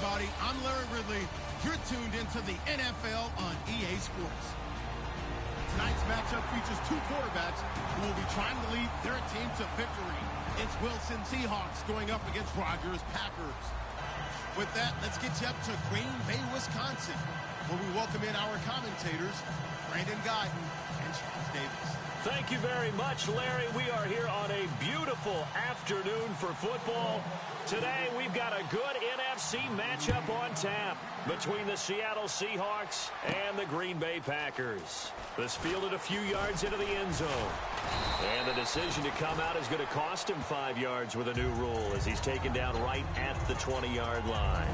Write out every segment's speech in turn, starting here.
everybody. I'm Larry Ridley. You're tuned into the NFL on EA Sports. Tonight's matchup features two quarterbacks who will be trying to lead their team to victory. It's Wilson Seahawks going up against Rodgers Packers. With that, let's get you up to Green Bay, Wisconsin, where we welcome in our commentators, Brandon Guyton and Charles Davis. Thank you very much, Larry. We are here on a beautiful afternoon for football. Today, we've got a good NFC matchup on tap between the Seattle Seahawks and the Green Bay Packers. This fielded a few yards into the end zone. And the decision to come out is going to cost him 5 yards with a new rule as he's taken down right at the 20-yard line.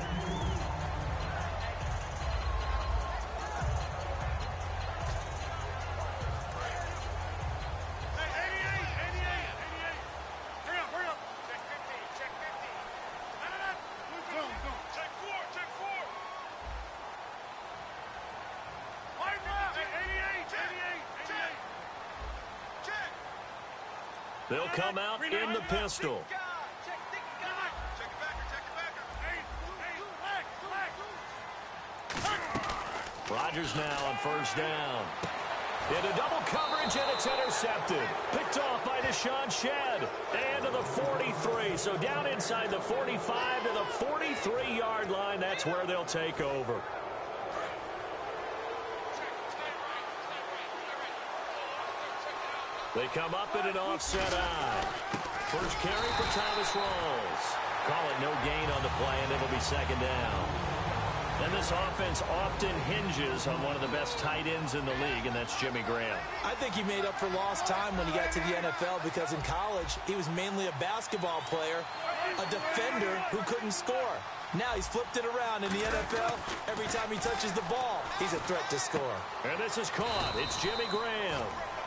They'll come out in the pistol. Rodgers now on first down. Into double coverage, and it's intercepted. Picked off by Deshaun Shedd. And to the 43. So down inside the 45 to the 43-yard line. That's where they'll take over. They come up in an offset eye. First carry for Thomas Rawls. Call it no gain on the play, and it'll be second down. And this offense often hinges on one of the best tight ends in the league, and that's Jimmy Graham. I think he made up for lost time when he got to the NFL because in college, he was mainly a basketball player, a defender who couldn't score. Now he's flipped it around in the NFL. Every time he touches the ball, he's a threat to score. And this is caught. It's Jimmy Graham.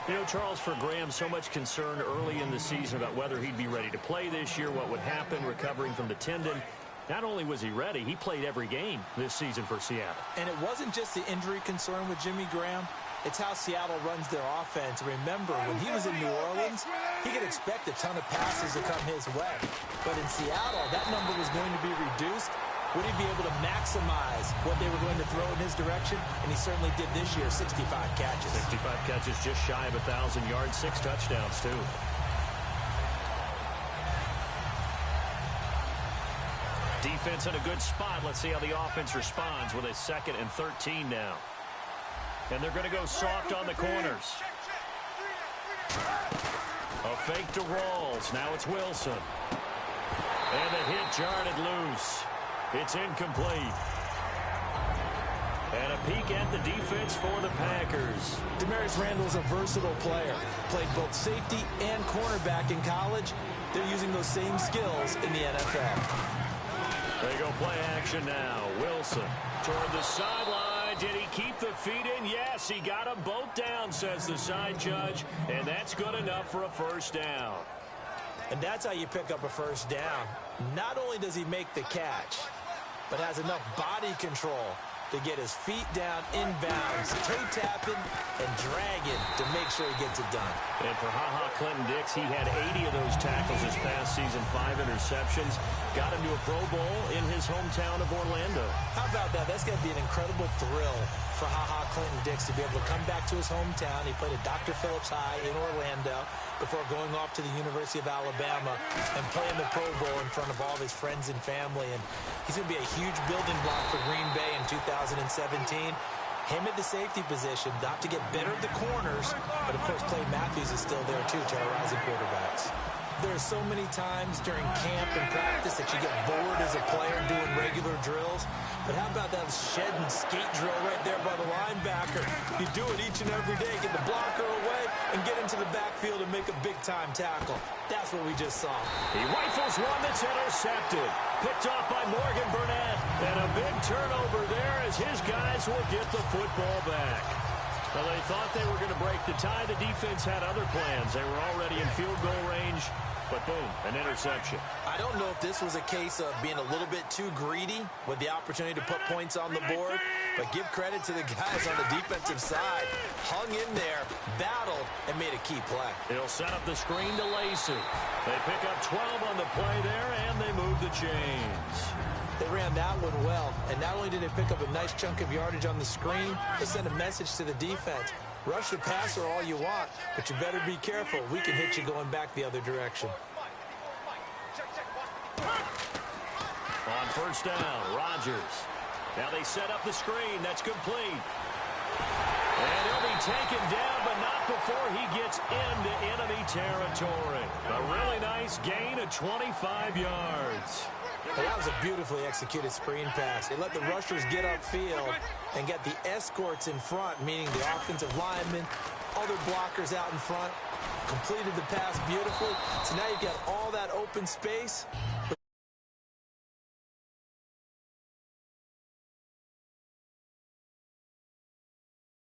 You know, Charles, for Graham, so much concern early in the season about whether he'd be ready to play this year, what would happen recovering from the tendon. Not only was he ready, he played every game this season for Seattle. And it wasn't just the injury concern with Jimmy Graham. It's how Seattle runs their offense. Remember, when he was in New Orleans, he could expect a ton of passes to come his way. But in Seattle, that number was going to be reduced. Would he be able to maximize what they were going to throw in his direction? And he certainly did this year, 65 catches. 65 catches, just shy of 1,000 yards, 6 touchdowns, too. Defense in a good spot. Let's see how the offense responds with a 2nd and 13 now. And they're going to go soft on the corners. A fake to Rawls. Now it's Wilson. And the hit jarred it loose. It's incomplete. And a peek at the defense for the Packers. Demarius Randall's a versatile player. Played both safety and cornerback in college. They're using those same skills in the NFL. They go play action now. Wilson toward the sideline. Did he keep the feet in? Yes, he got them both down, says the side judge. And that's good enough for a first down. And that's how you pick up a first down. Not only does he make the catch, but has enough body control to get his feet down inbounds, toe tapping, and dragging to make sure he gets it done. And for Clinton-Dix, he had 80 of those tackles this past season, 5 interceptions. Got him to a Pro Bowl in his hometown of Orlando. How about that? That's going to be an incredible thrill for Clinton-Dix to be able to come back to his hometown. He played at Dr. Phillips High in Orlando before going off to the University of Alabama and playing the Pro Bowl in front of all of his friends and family. And he's going to be a huge building block for Green Bay in 2017. Him at the safety position, not to get better at the corners, but of course Clay Matthews is still there too, terrorizing quarterbacks. There are so many times during camp and practice that you get bored as a player doing regular drills. But how about that shed and skate drill right there by the linebacker? You do it each and every day, get the blocker away and get into the backfield and make a big-time tackle. That's what we just saw. He rifles one that's intercepted. Picked off by Morgan Burnett. And a big turnover there as his guys will get the football back. Well, they thought they were going to break the tie. The defense had other plans. They were already in field goal range, but boom, an interception. I don't know if this was a case of being a little bit too greedy with the opportunity to put points on the board, but give credit to the guys on the defensive side. Hung in there, battled, and made a key play. He'll set up the screen to Lacey. They pick up 12 on the play there, and they move the chains. They ran that one well, and not only did they pick up a nice chunk of yardage on the screen, they sent a message to the defense. Rush the passer all you want, but you better be careful. We can hit you going back the other direction. On first down, Rodgers. Now they set up the screen. That's complete. And he'll be taken down, but not before he gets into enemy territory. A really nice gain of 25 yards. And that was a beautifully executed screen pass. They let the rushers get upfield and get the escorts in front, meaning the offensive linemen, other blockers out in front, completed the pass beautifully. So now you've got all that open space.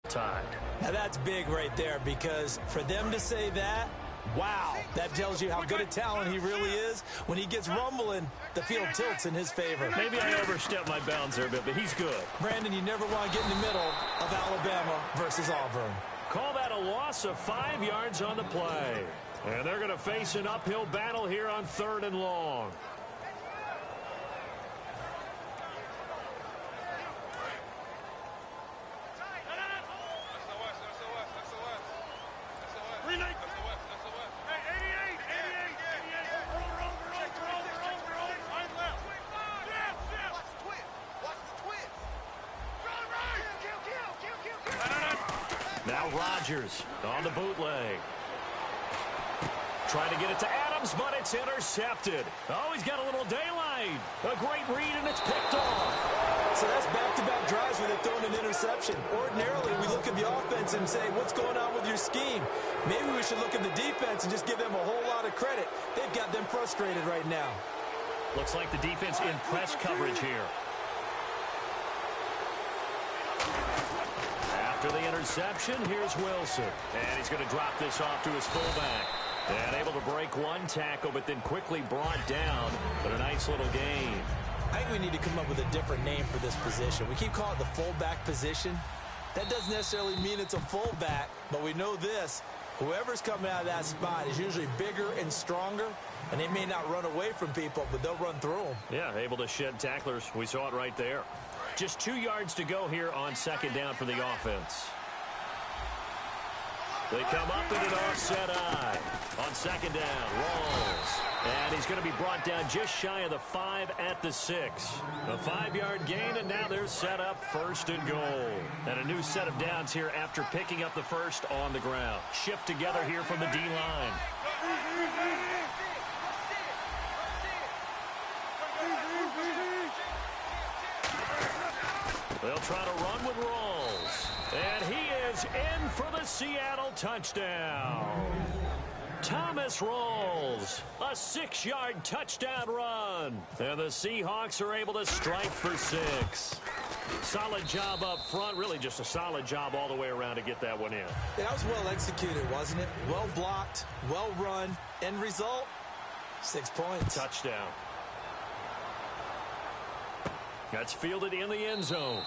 Tied. Now that's big right there, because for them to say that, wow, that tells you how good a talent he really is. When he gets rumbling, the field tilts in his favor. Maybe I overstepped my bounds there a bit, but he's good. Brandon, you never want to get in the middle of Alabama versus Auburn. Call that a loss of 5 yards on the play. And they're going to face an uphill battle here on 3rd and long. Now Rodgers on the bootleg. Trying to get it to Adams, but it's intercepted. Oh, he's got a little daylight. A great read, and it's picked off. So that's back-to-back drives where they've thrown an interception. Ordinarily, we look at the offense and say, what's going on with your scheme? Maybe we should look at the defense and just give them a whole lot of credit. They've got them frustrated right now. Looks like the defense in press coverage here. After the interception, here's Wilson. And he's going to drop this off to his fullback. And able to break one tackle, but then quickly brought down. But a nice little gain. I think we need to come up with a different name for this position. We keep calling it the fullback position. That doesn't necessarily mean it's a fullback, but we know this. Whoever's coming out of that spot is usually bigger and stronger, and they may not run away from people, but they'll run through them. Yeah, able to shed tacklers. We saw it right there. Just 2 yards to go here on 2nd down for the offense. They come up in an offset eye. On 2nd down, Rawls. And he's going to be brought down just shy of the 5 at the 6. A 5-yard gain, and now they're set up 1st and goal. And a new set of downs here after picking up the first on the ground. Shift together here from the D-line. They'll try to run with Rawls. And he is in for the Seattle touchdown. Thomas Rawls, a 6-yard touchdown run. And the Seahawks are able to strike for 6. Solid job up front, really just a solid job all the way around to get that one in. That was well executed, wasn't it? Well blocked, well run. End result, 6 points. Touchdown. That's fielded in the end zone.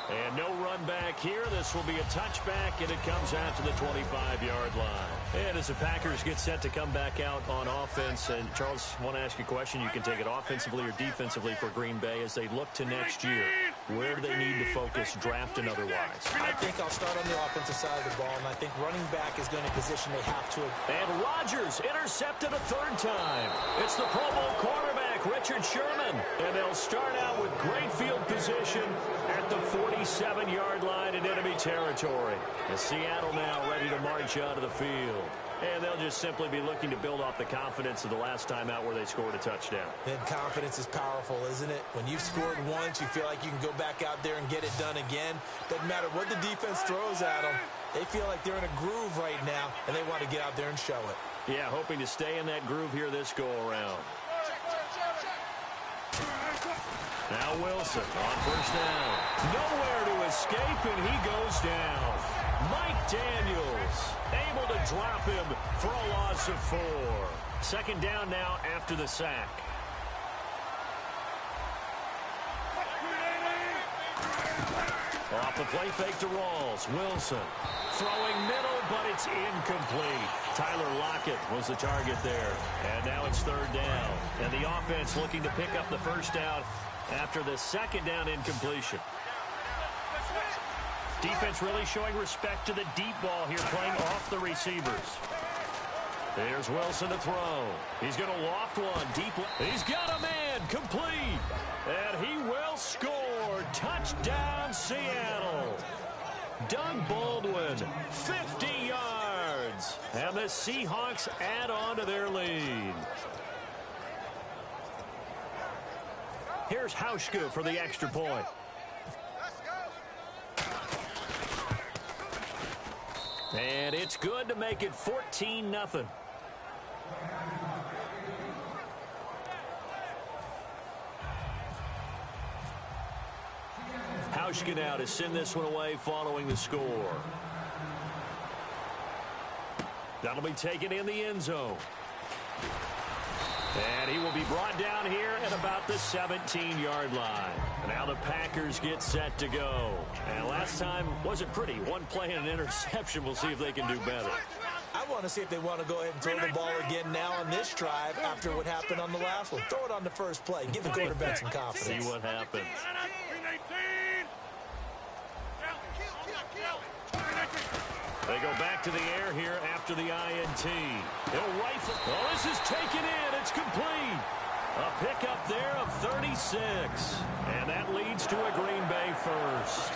And no run back here. This will be a touchback, and it comes out to the 25-yard line. And as the Packers get set to come back out on offense, and Charles, I want to ask you a question. You can take it offensively or defensively for Green Bay as they look to next year. Where do they need to focus, draft and otherwise? I think I'll start on the offensive side of the ball, and I think running back is going to position they have to. And Rodgers intercepted a 3rd time. It's the Pro Bowl quarterback, Richard Sherman. And they'll start out with great field position at the 47-yard line in enemy territory. And Seattle now ready to march out of the field. And they'll just simply be looking to build off the confidence of the last time out where they scored a touchdown. And confidence is powerful, isn't it? When you've scored once, you feel like you can go back out there and get it done again. Doesn't matter what the defense throws at them. They feel like they're in a groove right now, and they want to get out there and show it. Yeah, hoping to stay in that groove here this go-around. Now Wilson on first down. Nowhere to escape, and he goes down. Mike Daniels able to drop him for a loss of 4. Second down now after the sack. Off the play fake to Rawls. Wilson throwing middle, but it's incomplete. Tyler Lockett was the target there. And now it's third down. And the offense looking to pick up the first down after the second down incompletion. Defense really showing respect to the deep ball here, playing off the receivers. There's Wilson to throw. He's going to loft one deep. He's got a man complete. And he will score. Touchdown, Seattle. Doug Baldwin, 50 yards. And the Seahawks add on to their lead. Here's Hauschka for the extra point. And it's good to make it 14-0. Hauschka now to send this one away following the score. That'll be taken in the end zone. And he will be brought down here at about the 17-yard line. Now the Packers get set to go. And last time wasn't pretty. One play and an interception. We'll see if they can do better. I want to see if they want to go ahead and throw the ball again now on this drive after what happened on the last one. Throw it on the first play. Give the quarterback some confidence. See what happens. They go back to the air here after the INT. He'll rifle. Oh, this is taken in. It's complete. A pickup there of 36. And that leads to a Green Bay first.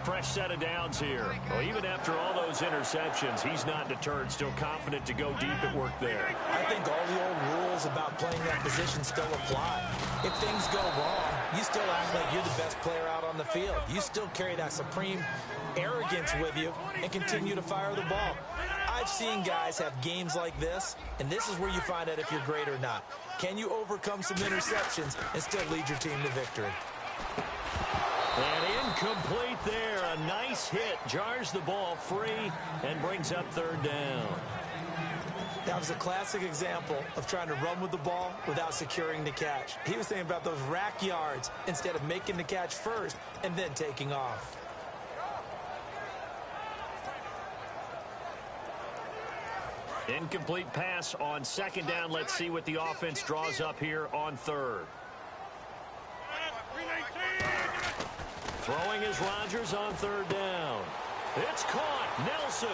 Fresh set of downs here. Well, even after all those interceptions, he's not deterred. Still confident to go deep at work there. I think all the old rules about playing that position still apply. If things go wrong, you still act like you're the best player out on the field. You still carry that supreme arrogance with you and continue to fire the ball. I've seen guys have games like this, and this is where you find out if you're great or not. Can you overcome some interceptions and still lead your team to victory? And incomplete there. A nice hit. Jars the ball free and brings up third down. That was a classic example of trying to run with the ball without securing the catch. He was thinking about those rack yards instead of making the catch first and then taking off. Incomplete pass on second down. Let's see what the offense draws up here on third. Throwing is Rodgers on third down. It's caught. Nelson.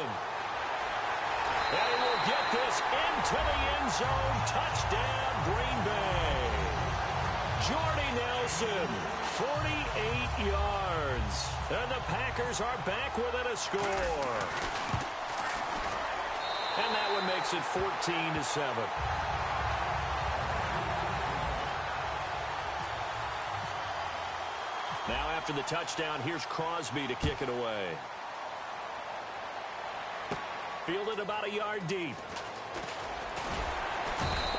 And he will get this into the end zone. Touchdown, Green Bay. Jordy Nelson, 48 yards. And the Packers are back within a score. And that one makes it 14-7. Now after the touchdown, here's Crosby to kick it away. Fielded about a yard deep.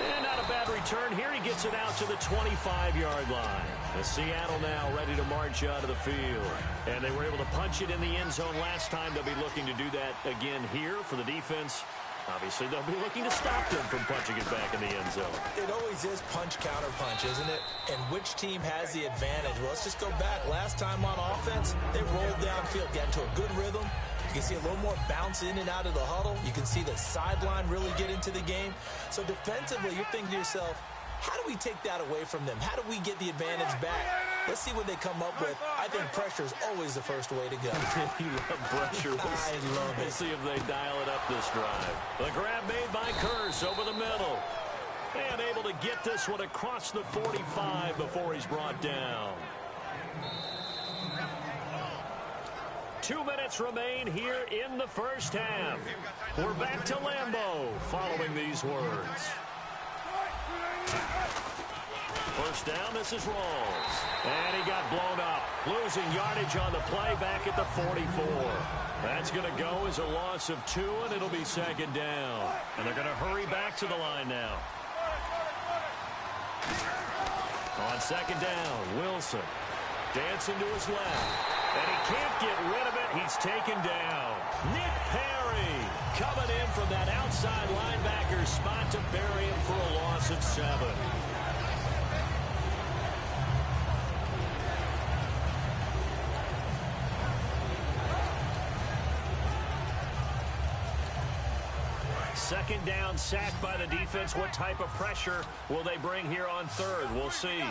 And not a bad return here. He gets it out to the 25-yard line. The Seattle now ready to march out of the field. And they were able to punch it in the end zone last time. They'll be looking to do that again here for the defense. Obviously, they'll be looking to stop them from punching it back in the end zone. It always is punch-counter-punch, isn't it? And which team has the advantage? Well, let's just go back. Last time on offense, they rolled downfield, got into a good rhythm. You can see a little more bounce in and out of the huddle. You can see the sideline really get into the game. So defensively, you're thinking to yourself, how do we take that away from them? How do we get the advantage back? Let's see what they come up with. I think pressure is always the first way to go. You love pressure. I love it. We'll see if they dial it up this drive. The grab made by Curse over the middle. And able to get this one across the 45 before he's brought down. 2 minutes remain here in the first half. We're back to Lambeau following these words. First down, this is Rawls. And he got blown up. Losing yardage on the play back at the 44. That's going to go as a loss of 2, and it'll be second down. And they're going to hurry back to the line now. On second down, Wilson dancing to his left. And he can't get rid of it. He's taken down. Nick Perry coming in from that outside linebacker spot to bury him for a loss of 7. Second down, sacked by the defense. What type of pressure will they bring here on third? We'll see.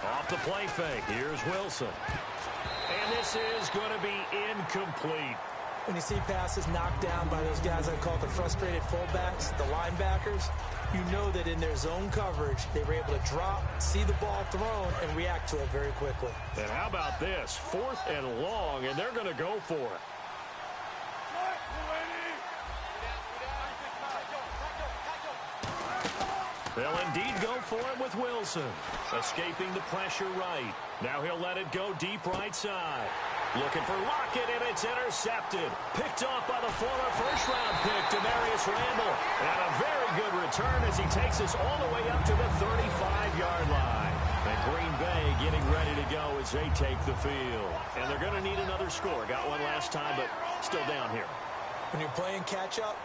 Off the play fake. Here's Wilson. And this is going to be incomplete. When you see passes knocked down by those guys I call the frustrated fullbacks, the linebackers, you know that in their zone coverage, they were able to drop, see the ball thrown, and react to it very quickly. And how about this? 4th and long, and they're going to go for it. They'll indeed go for it with Wilson. Escaping the pressure right. Now he'll let it go deep right side. Looking for Lockett, and it's intercepted. Picked off by the former first-round pick, Demarius Randall. And a very good return as he takes us all the way up to the 35-yard line. And Green Bay getting ready to go as they take the field. And they're going to need another score. Got one last time, but still down here. When you're playing catch-up,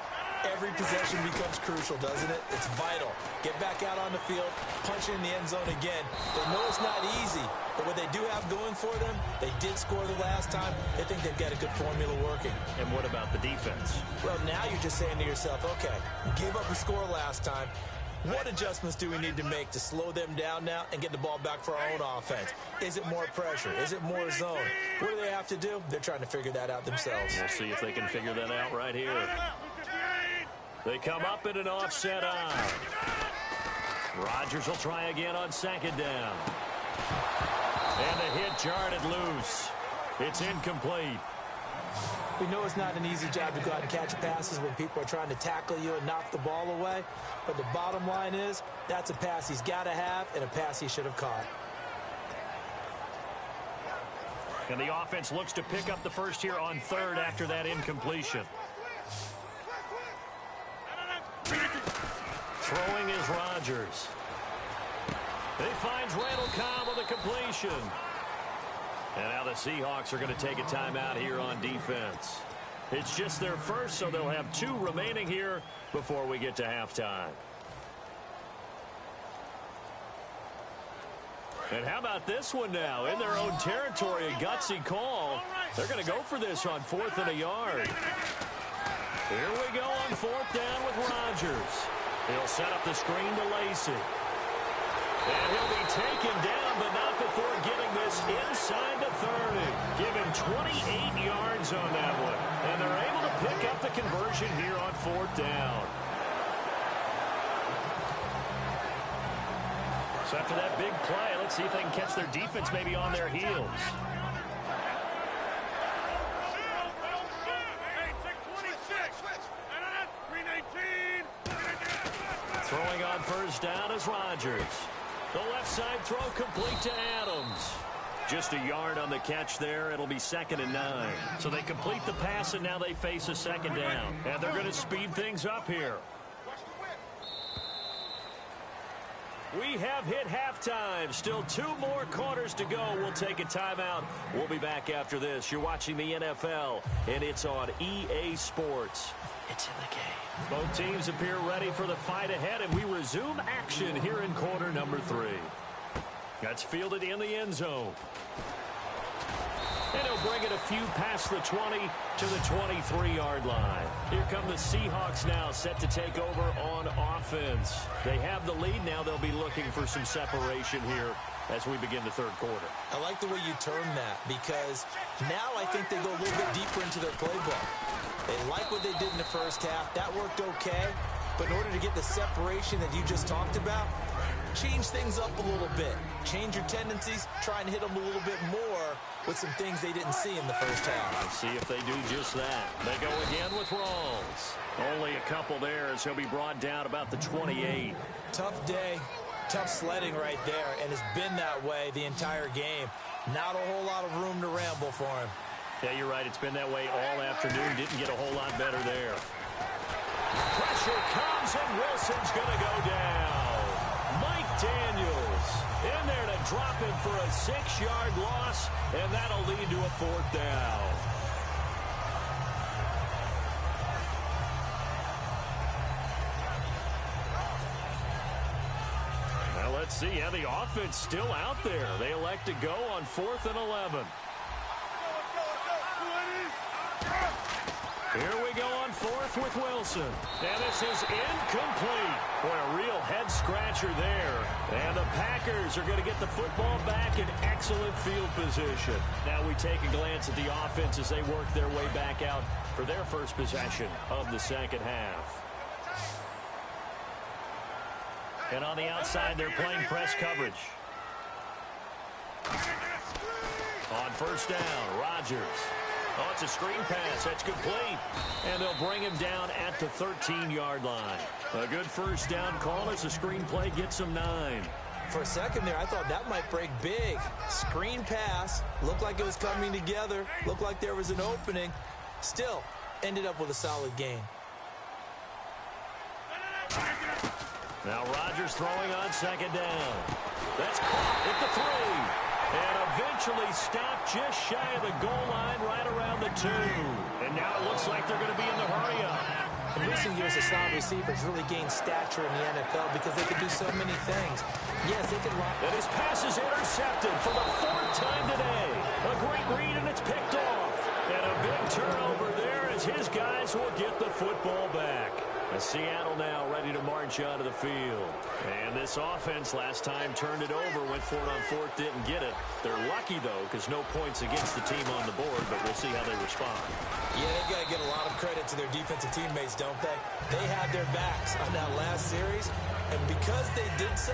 every possession becomes crucial, doesn't it? It's vital. Get back out on the field, punch it in the end zone again. They know it's not easy, but what they do have going for them, they did score the last time. They think they've got a good formula working. And what about the defense? Well, now you're just saying to yourself, okay, gave up a score last time. What adjustments do we need to make to slow them down now and get the ball back for our own offense? Is it more pressure? Is it more zone? What do they have to do? They're trying to figure that out themselves. We'll see if they can figure that out right here. They come up in an offset eye. Rodgers will try again on 2nd down. And the hit jarred loose. It's incomplete. We know it's not an easy job to go out and catch passes when people are trying to tackle you and knock the ball away. But the bottom line is, that's a pass he's got to have and a pass he should have caught. And the offense looks to pick up the first here on 3rd after that incompletion. Throwing is Rodgers. He finds Randall Cobb with a completion. And now the Seahawks are going to take a timeout here on defense. It's just their first, so they'll have 2 remaining here before we get to halftime. And how about this one now? In their own territory, a gutsy call. They're going to go for this on 4th and a yard. Here we go on 4th down with Rodgers. He'll set up the screen to Lacy. And he'll be taken down, but not before getting this inside the 30. Give him 28 yards on that one. And they're able to pick up the conversion here on 4th down. So after that big play, let's see if they can catch their defense maybe on their heels. Throwing on 1st down is Rodgers. The left side throw complete to Adams. Just a yard on the catch there. It'll be 2nd and 9. So they complete the pass, and now they face a 2nd down. And they're going to speed things up here. We have hit halftime. Still 2 more quarters to go. We'll take a timeout. We'll be back after this. You're watching the NFL, and it's on EA Sports. It's in the game. Both teams appear ready for the fight ahead, and we resume action here in quarter number 3. That's fielded in the end zone. And he'll bring it a few past the 20 to the 23-yard line. Here come the Seahawks now, set to take over on offense. They have the lead. Now they'll be looking for some separation here as we begin the 3rd quarter. I like the way you term that, because now I think they go a little bit deeper into their playbook. They like what they did in the first half. That worked okay. But in order to get the separation that you just talked about, change things up a little bit. Change your tendencies. Try and hit them a little bit more with some things they didn't see in the first half. Let's see if they do just that. They go again with Rawls. Only a couple there as he'll be brought down about the 28. Tough day. Tough sledding right there, and it's been that way the entire game. Not a whole lot of room to ramble for him. Yeah, you're right. It's been that way all afternoon. Didn't get a whole lot better there. Pressure comes, and Wilson's going to go down. Mike Daniels in there to drop him for a 6-yard loss, and that'll lead to a 4th down. Now let's see how the offense still out there. They elect to go on 4th and 11. Here we go on 4th with Wilson. And this is incomplete. Boy, a real head-scratcher there. And the Packers are going to get the football back in excellent field position. Now we take a glance at the offense as they work their way back out for their first possession of the second half. And on the outside, they're playing press coverage. On first down, Rodgers. Oh, it's a screen pass. That's complete. And they'll bring him down at the 13-yard line. A good first down call as the screen play gets him 9. For a second there, I thought that might break big. Screen pass. Looked like it was coming together. Looked like there was an opening. Still, ended up with a solid gain. Now Rodgers throwing on second down. That's caught at the 3. And eventually stopped just shy of the goal line right around the 2. And now it looks like they're going to be in the hurry-up. In recent years, the slot receivers really gained stature in the NFL because they could do so many things. Yes, they could line. And his pass is intercepted for the 4th time today. A great read, and it's picked off. And a big turnover there as his guys will get the football back. Seattle now ready to march onto the field. And this offense last time turned it over, went for it on 4th, didn't get it. They're lucky, though, because no points against the team on the board, but we'll see how they respond. Yeah, they've got to give a lot of credit to their defensive teammates, don't they? They had their backs on that last series, and because they did so,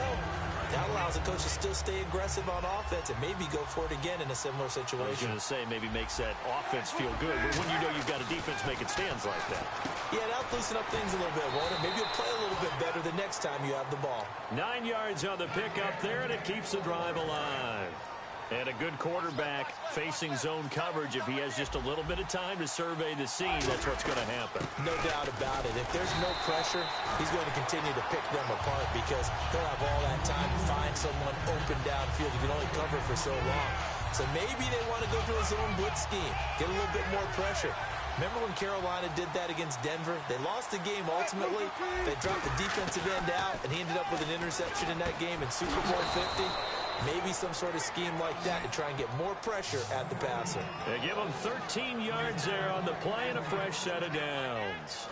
that allows the coach to still stay aggressive on offense and maybe go for it again in a similar situation. I was going to say maybe makes that offense feel good, but when you know you've got a defense making stands like that. Yeah, that'll loosen up things a little bit, won't it? Maybe you'll play a little bit better the next time you have the ball. 9 yards on the pickup there, and it keeps the drive alive. And a good quarterback facing zone coverage. If he has just a little bit of time to survey the scene, that's what's going to happen. No doubt about it. If there's no pressure, he's going to continue to pick them apart because he'll have all that time to find someone open downfield. You can only cover for so long. So maybe they want to go to a zone blitz scheme, get a little bit more pressure. Remember when Carolina did that against Denver? They lost the game ultimately. They dropped the defensive end out, and he ended up with an interception in that game in Super Bowl 50. Maybe some sort of scheme like that to try and get more pressure at the passer. They give him 13 yards there on the play and a fresh set of downs.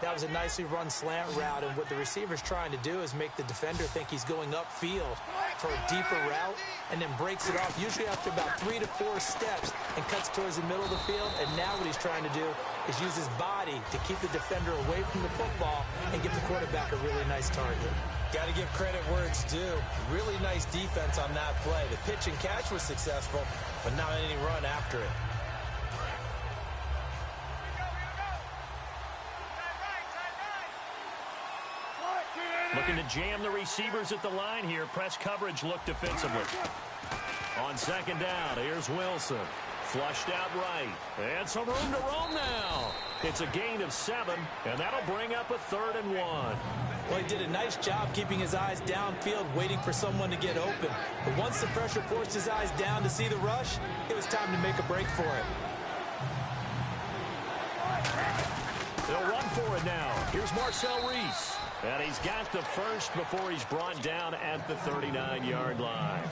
That was a nicely run slant route, and what the receiver's trying to do is make the defender think he's going upfield for a deeper route and then breaks it off, usually after about 3 to 4 steps, and cuts towards the middle of the field. And now what he's trying to do is use his body to keep the defender away from the football and give the quarterback a really nice target. Got to give credit where it's due. Really nice defense on that play. The pitch and catch was successful, but not any run after it. Looking to jam the receivers at the line here. Press coverage look defensively. On second down, here's Wilson. Flushed out right. And some room to roam now. It's a gain of 7, and that'll bring up a 3rd and 1. Well, he did a nice job keeping his eyes downfield, waiting for someone to get open. But once the pressure forced his eyes down to see the rush, it was time to make a break for it. They'll run for it now. Here's Marcel Reese. And he's got the first before he's brought down at the 39-yard line.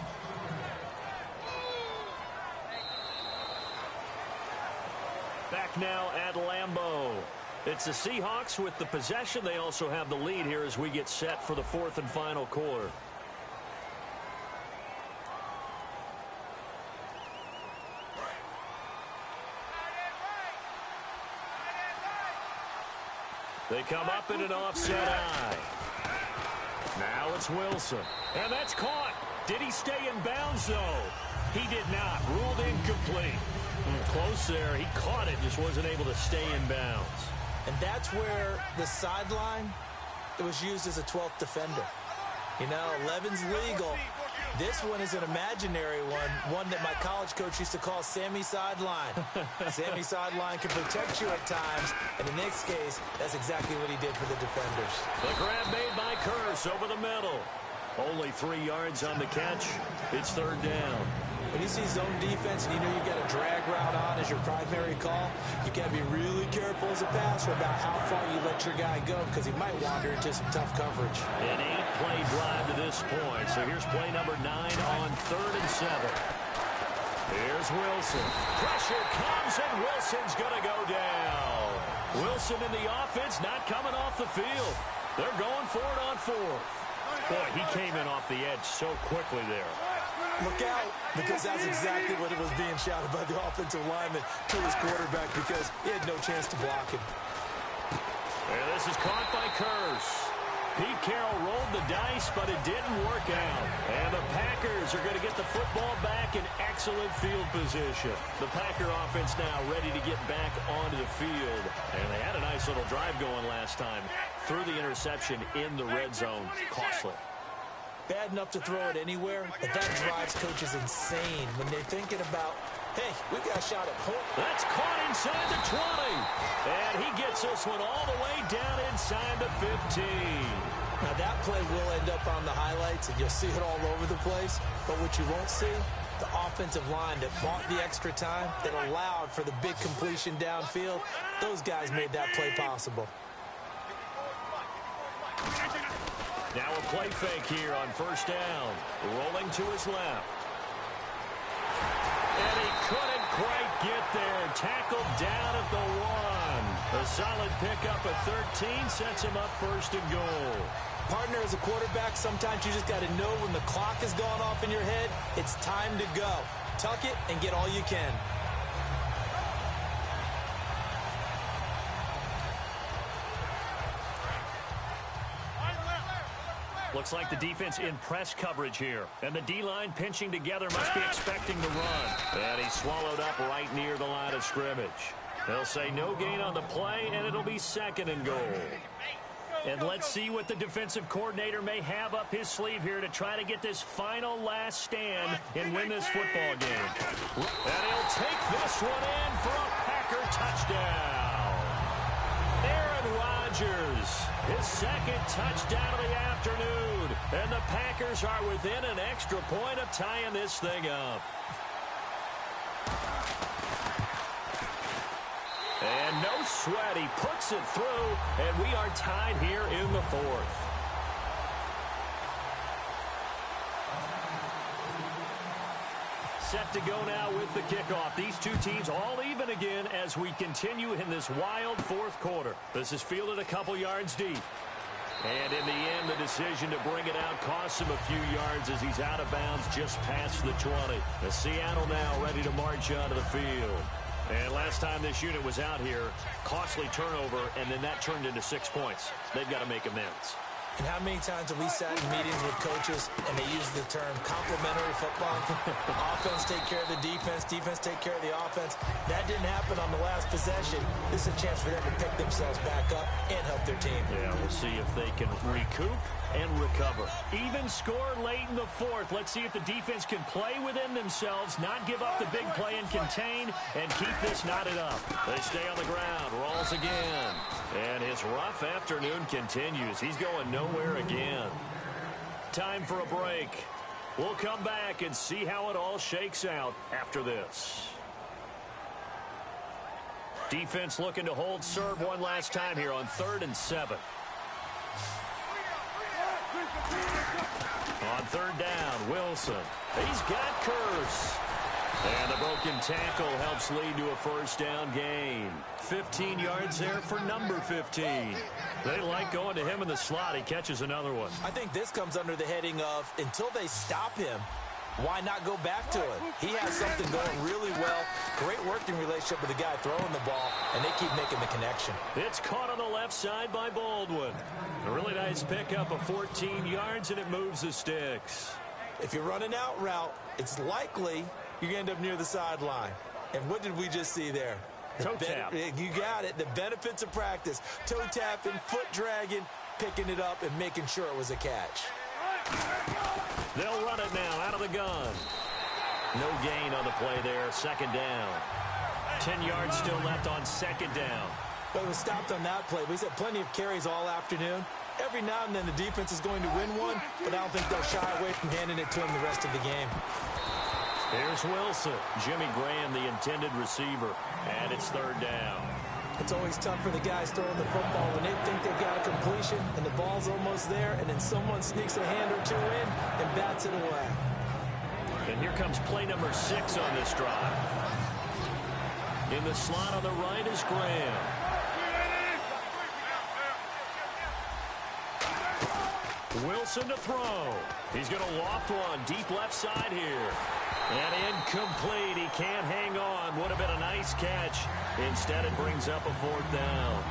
Back now at Lambeau. It's the Seahawks with the possession. They also have the lead here as we get set for the 4th and final quarter. They come up in an offset eye. Now it's Wilson. And that's caught. Did he stay in bounds, though? He did not. Ruled incomplete. Close there. He caught it, just wasn't able to stay in bounds. And that's where the sideline, it was used as a 12th defender. You know, 11's legal. This one is an imaginary one that my college coach used to call Sammy Sideline. Sammy Sideline can protect you at times, and in this case, that's exactly what he did for the defenders. The grab made by Curse over the middle. Only 3 yards on the catch. It's third down. When you see zone defense and you know you've got a drag route on as your primary call, you got to be really careful as a passer about how far you let your guy go because he might wander into some tough coverage. An 8-play drive to this point. So here's play number 9 on 3rd and 7. Here's Wilson. Pressure comes, and Wilson's going to go down. Wilson in the offense not coming off the field. They're going for it on 4th. Boy, he came in off the edge so quickly there. Look out, because that's exactly what it was being shouted by the offensive lineman to his quarterback because he had no chance to block him. And this is caught by Curse. Pete Carroll rolled the dice, but it didn't work out. And the Packers are going to get the football back in excellent field position. The Packer offense now ready to get back onto the field. And they had a nice little drive going last time. Threw the interception in the red zone. Costly. Bad enough to throw it anywhere, but that drives coaches insane when they're thinking about, hey, we've got a shot at point. That's caught inside the 20. And he gets this one all the way down inside the 15. Now that play will end up on the highlights, and you'll see it all over the place. But what you won't see, the offensive line that bought the extra time, that allowed for the big completion downfield, those guys made that play possible. Now a play fake here on 1st down. Rolling to his left. And he couldn't quite get there. Tackled down at the 1. A solid pickup at 13 sets him up 1st and goal. Partner, as a quarterback, sometimes you just got to know when the clock is going off in your head, it's time to go. Tuck it and get all you can. Looks like the defense in press coverage here. And the D-line pinching together must be expecting the run. And he's swallowed up right near the line of scrimmage. They'll say no gain on the play, and it'll be 2nd and goal. And let's see what the defensive coordinator may have up his sleeve here to try to get this final last stand and win this football game. And he'll take this one in for a Packer touchdown. Aaron Rodgers, his 2nd touchdown of the afternoon. And the Packers are within an extra point of tying this thing up. And no sweat, he puts it through, and we are tied here in the 4th. Set to go now with the kickoff. These two teams all even again as we continue in this wild 4th quarter. This is fielded a couple yards deep. And in the end, the decision to bring it out costs him a few yards as he's out of bounds just past the 20. The Seattle now ready to march onto the field. And last time this unit was out here, costly turnover, and then that turned into 6 points. They've got to make amends. And how many times have we sat in meetings with coaches and they use the term complementary football? Offense take care of the defense, defense take care of the offense. That didn't happen on the last possession. This is a chance for them to pick themselves back up and help their team. Yeah, we'll see if they can recoup and recover. Even score late in the 4th. Let's see if the defense can play within themselves, not give up the big play and contain, and keep this knotted up. They stay on the ground, rolls again. And his rough afternoon continues. He's going nowhere again. Time for a break. We'll come back and see how it all shakes out after this. Defense looking to hold serve one last time here on 3rd and 7. On 3rd down, Wilson. He's got Curse. And the broken tackle helps lead to a 1st down gain. 15 yards there for number 15. They like going to him in the slot. He catches another one. I think this comes under the heading of until they stop him, why not go back to it? He has something going really well. Great working relationship with the guy throwing the ball, and they keep making the connection. It's caught on the left side by Baldwin. A really nice pickup of 14 yards, and it moves the sticks. If you're running out route, it's likely you're going to end up near the sideline. And what did we just see there? Toe tap. You got it. The benefits of practice. Toe tapping, foot dragging, picking it up, and making sure it was a catch. They'll run it now out of the gun. No gain on the play there. 2nd down. 10 yards still left on 2nd down. But it was stopped on that play. He's had plenty of carries all afternoon. Every now and then the defense is going to win one, but I don't think they'll shy away from handing it to him the rest of the game. Here's Wilson. Jimmy Graham, the intended receiver, and it's third down. It's always tough for the guys throwing the football when they think they've got a completion and the ball's almost there, and then someone sneaks a hand or two in and bats it away. And here comes play number 6 on this drive. In the slot on the right is Graham. Wilson to throw. He's going to loft one deep left side here. And incomplete. He can't hang on. Would have been a nice catch. Instead, it brings up a fourth down.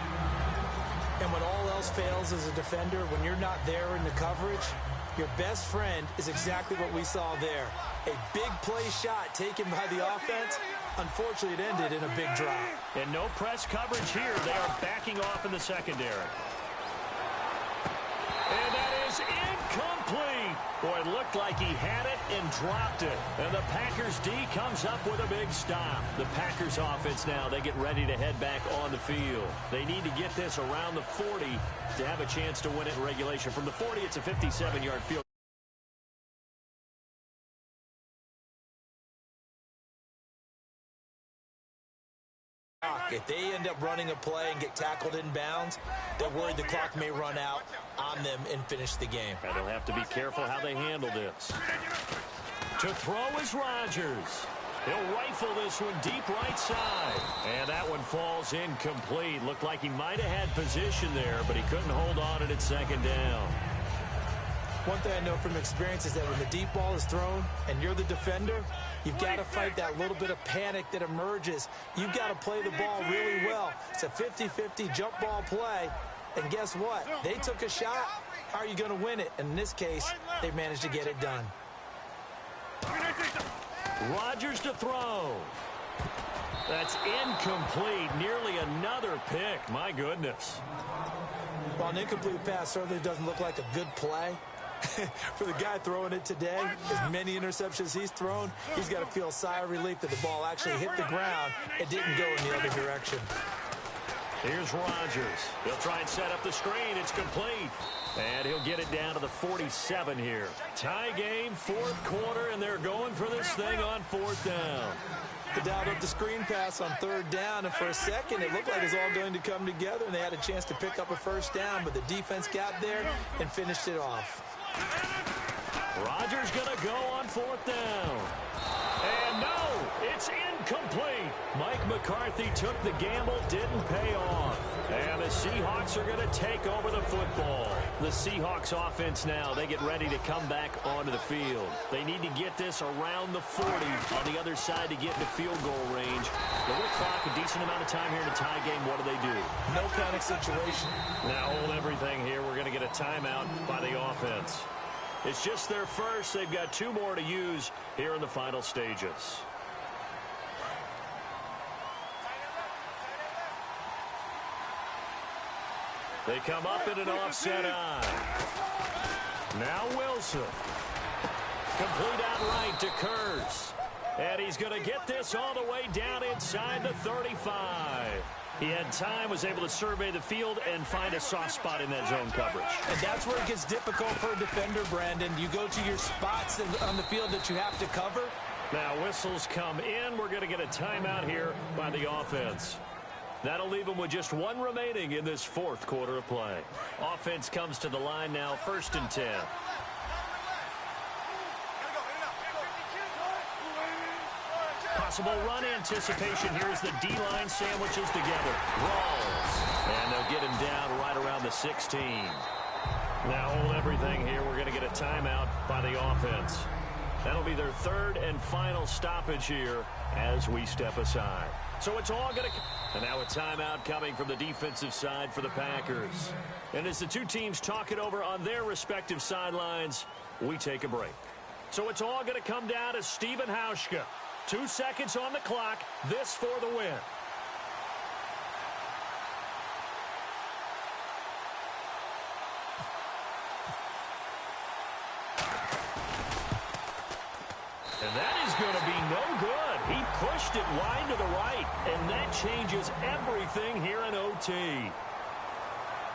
And when all else fails as a defender, when you're not there in the coverage, your best friend is exactly what we saw there. A big play shot taken by the offense. Unfortunately, it ended in a big drop. And no press coverage here. They are backing off in the secondary. And that is incomplete. Boy, it looked like he had it and dropped it. And the Packers D comes up with a big stop. The Packers offense now, they get ready to head back on the field. They need to get this around the 40 to have a chance to win it in regulation. From the 40, it's a 57-yard field. If they end up running a play and get tackled in bounds, they're worried the clock may run out on them and finish the game. And they'll have to be careful how they handle this. To throw is Rodgers. He'll rifle this one deep right side. And that one falls incomplete. Looked like he might have had position there, but he couldn't hold on at second down. One thing I know from experience is that when the deep ball is thrown and you're the defender, you've got to fight that little bit of panic that emerges. You've got to play the ball really well. It's a 50-50 jump ball play. And guess what? They took a shot. How are you going to win it? And in this case, they managed to get it done. Rodgers to throw. That's incomplete. Nearly another pick. My goodness. Well, an incomplete pass certainly doesn't look like a good play. For the guy throwing it today, as many interceptions he's thrown, he's got to feel a sigh of relief that the ball actually hit the ground and didn't go in the other direction. Here's Rodgers. He'll try and set up the screen. It's complete. And he'll get it down to the 47 here. Tie game, fourth quarter, and they're going for this thing on fourth down. They dialed up the screen pass on third down, and for a second, it looked like it was all going to come together, and they had a chance to pick up a first down, but the defense got there and finished it off. Rodgers going to go on fourth down. And no, it's incomplete. Mike McCarthy took the gamble, didn't pay off. And the Seahawks are going to take over the football. The Seahawks offense now, they get ready to come back onto the field. They need to get this around the 40 on the other side to get into field goal range. The work clock, a decent amount of time here in a tie game. What do? No panic situation. Now hold everything here. We're going to get a timeout by the offense. It's just their first. They've got 2 more to use here in the final stages. They come up in an offset eye. Now Wilson. Complete out right to Kurtz. And he's going to get this all the way down inside the 35. He had time, was able to survey the field and find a soft spot in that zone coverage. And that's where it gets difficult for a defender, Brandon. You go to your spots on the field that you have to cover. Now whistles come in. We're going to get a timeout here by the offense. That'll leave them with just 1 remaining in this fourth quarter of play. Offense comes to the line now, 1st and 10. Possible run anticipation. Here's the D-line sandwiches together. Rolls. And they'll get him down right around the 16. Now hold everything here. We're going to get a timeout by the offense. That'll be their 3rd and final stoppage here as we step aside. So it's all going to... And now a timeout coming from the defensive side for the Packers. And as the 2 teams talk it over on their respective sidelines, we take a break. So it's all going to come down to Stephen Hauschka. 2 seconds on the clock. This for the win. And that is going to be no good. He pushed it wide to the right, and that changes everything here in OT.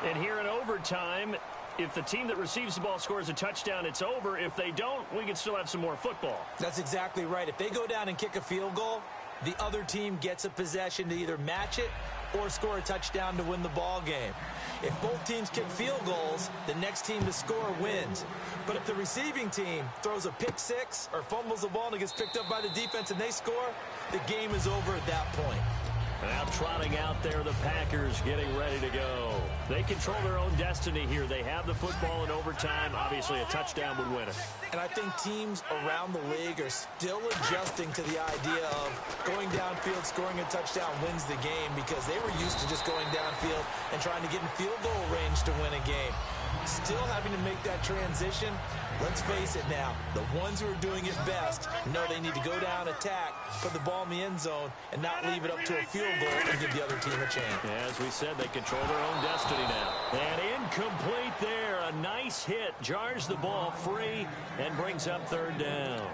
And here in overtime, if the team that receives the ball scores a touchdown, it's over. If they don't, we can still have some more football. That's exactly right. If they go down and kick a field goal, the other team gets a possession to either match it or score a touchdown to win the ball game. If both teams kick field goals, the next team to score wins. But if the receiving team throws a pick six or fumbles the ball and it gets picked up by the defense and they score, the game is over at that point. Now trotting out there, the Packers getting ready to go. They control their own destiny here. They have the football in overtime. Obviously, a touchdown would win it. And I think teams around the league are still adjusting to the idea of going downfield, scoring a touchdown wins the game, because they were used to just going downfield and trying to get in field goal range to win a game. Still having to make that transition. Let's face it now, the ones who are doing it best know they need to go down, attack, put the ball in the end zone, and not leave it up to a field goal and give the other team a chance. As we said, they control their own destiny now. And incomplete there. A nice hit. Jars the ball free and brings up third down.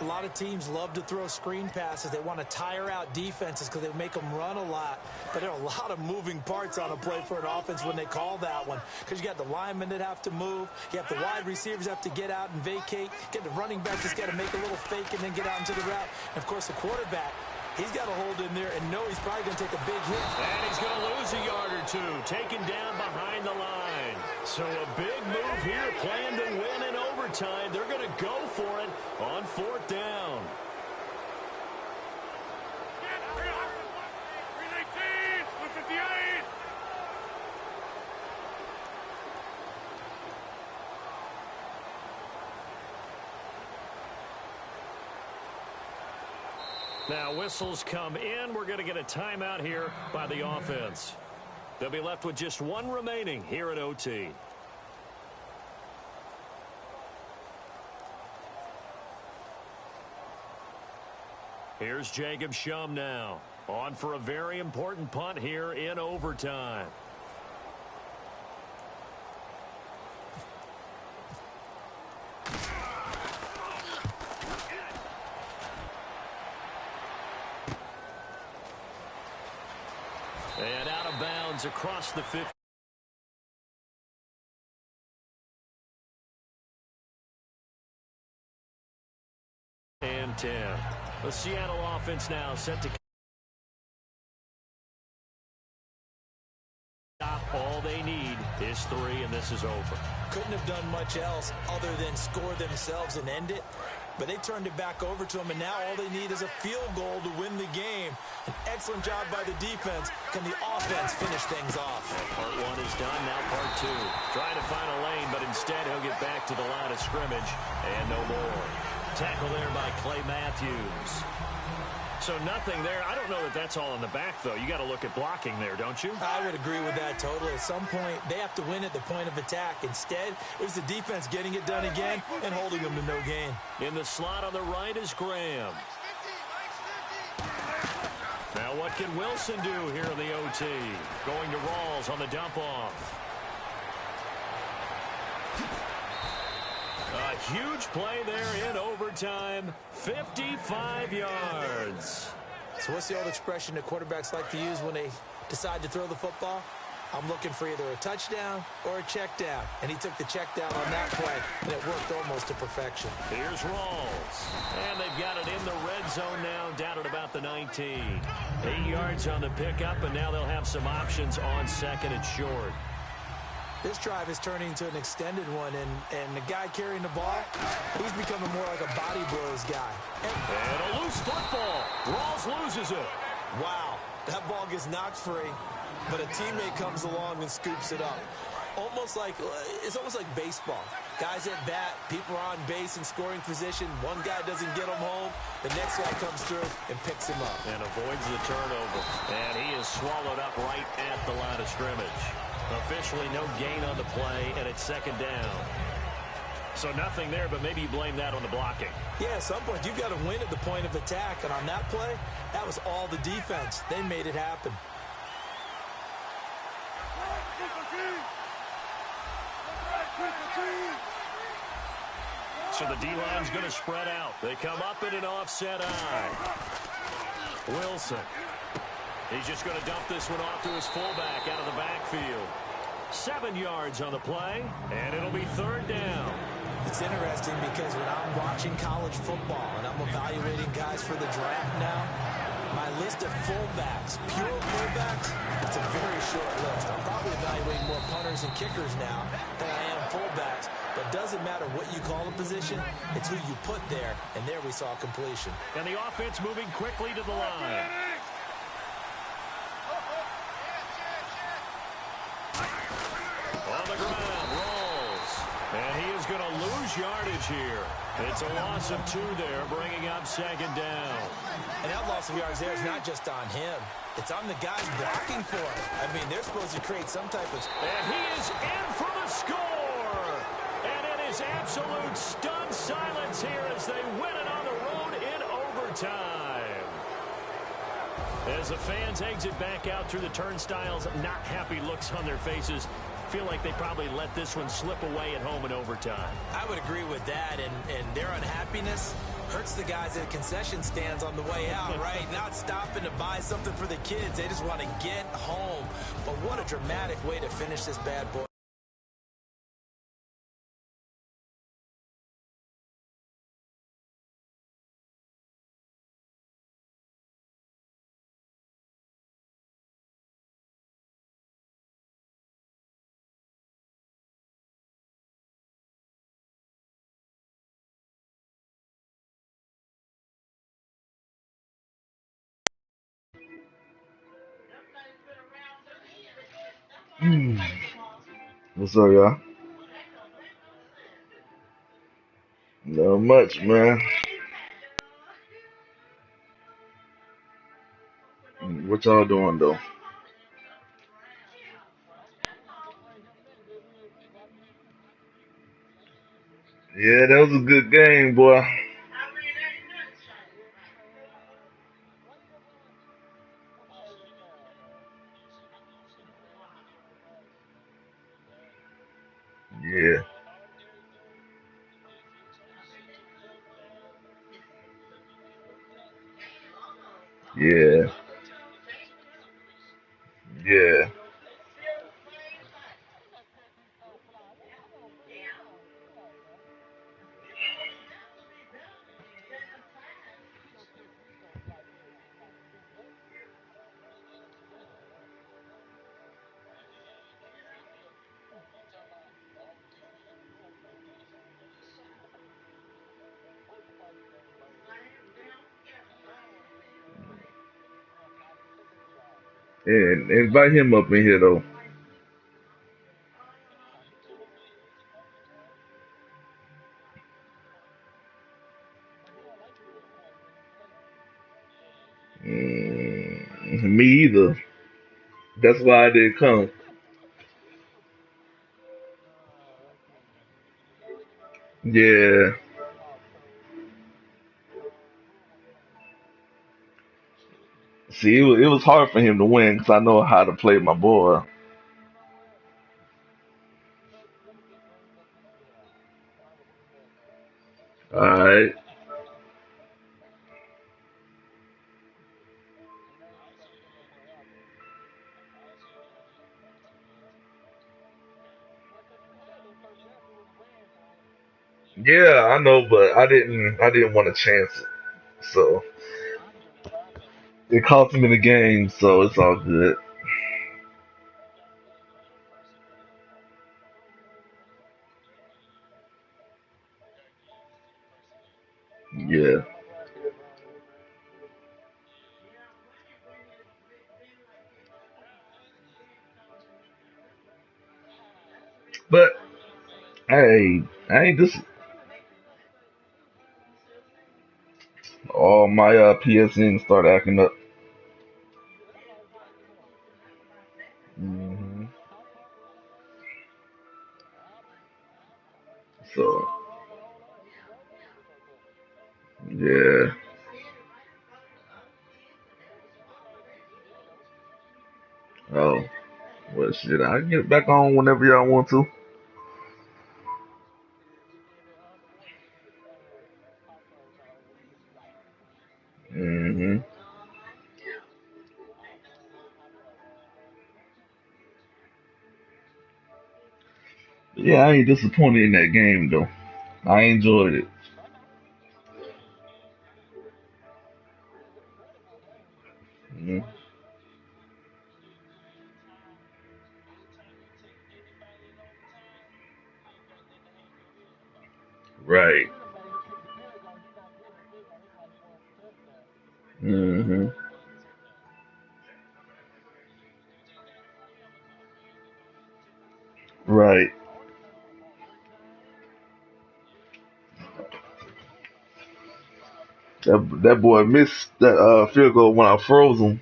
A lot of teams love to throw screen passes. They want to tire out defenses because they make them run a lot. But there are a lot of moving parts on a play for an offense when they call that one. Because you got the linemen that have to move. You have the wide receivers have to get out and vacate. Get the running back just got to make a little fake and then get out into the route. And, of course, the quarterback, he's got to hold in there and know he's probably going to take a big hit. And he's going to lose a yard or two. Taken down behind the line. So a big move here, playing to win in overtime. They're going to go for it on fourth down. Now whistles come in. We're going to get a timeout here by the offense. They'll be left with just one remaining here at OT. Here's Jacob Shum now, on for a very important punt here in overtime. And out of bounds across the 50. And 10. The Seattle offense now set to stop. All they need is 3, and this is over. Couldn't have done much else other than score themselves and end it. But they turned it back over to them, and now all they need is a field goal to win the game. An excellent job by the defense. Can the offense finish things off? Part 1 is done, now part 2. Trying to find a lane, but instead he'll get back to the line of scrimmage, and no more. Tackle there by Clay Matthews. So nothing there. I don't know that that's all in the back, though. You got to look at blocking there, don't you? I would agree with that totally. At some point, they have to win at the point of attack. Instead, it was the defense getting it done again and holding them to no gain. In the slot on the right is Graham. Now what can Wilson do here in the OT? Going to Rawls on the dump-off. A huge play there in overtime. 55 yards. So what's the old expression that quarterbacks like to use when they decide to throw the football? I'm looking for either a touchdown or a check down. And he took the check down on that play, and it worked almost to perfection. Here's Rawls. And they've got it in the red zone now, down at about the 19. 8 yards on the pickup, and now they'll have some options on second and short. This drive is turning into an extended one, and the guy carrying the ball, he's becoming more like a body blows guy. And a loose football. Rawls loses it. Wow, that ball gets knocked free, but a teammate comes along and scoops it up. It's almost like baseball. Guys at bat, people are on base in scoring position. One guy doesn't get him home. The next guy comes through and picks him up. And avoids the turnover. And he is swallowed up right at the line of scrimmage. Officially no gain on the play, and it's second down. So nothing there, but maybe you blame that on the blocking. Yeah, at some point you've got to win at the point of attack, and on that play, that was all the defense. They made it happen. So the D-line's going to spread out. They come up in an offset eye. Wilson. He's just going to dump this one off to his fullback out of the backfield. 7 yards on the play, and it'll be 3rd down. It's interesting because when I'm watching college football and I'm evaluating guys for the draft now, my list of fullbacks, pure fullbacks, it's a very short list. I'm probably evaluating more punters and kickers now than I am fullbacks. But doesn't matter what you call a position, it's who you put there. And there we saw completion. And the offense moving quickly to the line. On the ground, rolls. And he is going to lose yardage here. It's a loss of 2 there, bringing up 2nd down. And that loss of yards there is not just on him. It's on the guys blocking for him. I mean, they're supposed to create some type of... And he is in for the score. And it is absolute stunned silence here as they win it on the road in overtime. As the fans exit back out through the turnstiles, not happy looks on their faces. Feel like they probably let this one slip away at home in overtime. I would agree with that, and their unhappiness hurts the guys at concession stands on the way out, right? Not stopping to buy something for the kids. They just want to get home. But what a dramatic way to finish this bad boy. What's up, y'all? Not much, man. What y'all doing, though? Yeah, that was a good game, boy. Yeah, yeah, yeah. And invite him up in here, though. Me either. That's why I didn't come. Yeah. See, it was hard for him to win because I know how to play my boy. All right. Yeah, I know, but I didn't want to chance it. So it cost me the game, so it's all good. Yeah. But hey, I ain't this all my PSN start acting up. hmm So yeah. Oh well, shit. I can get back on whenever y'all want to. hmm Yeah, I ain't disappointed in that game though. I enjoyed it. Mhm. Right. Hmm. Right. That boy missed that field goal when I froze him.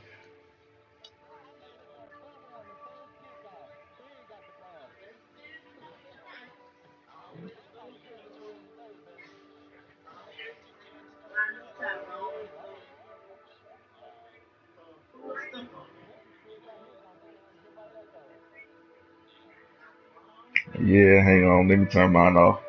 Yeah, hang on, let me turn mine off.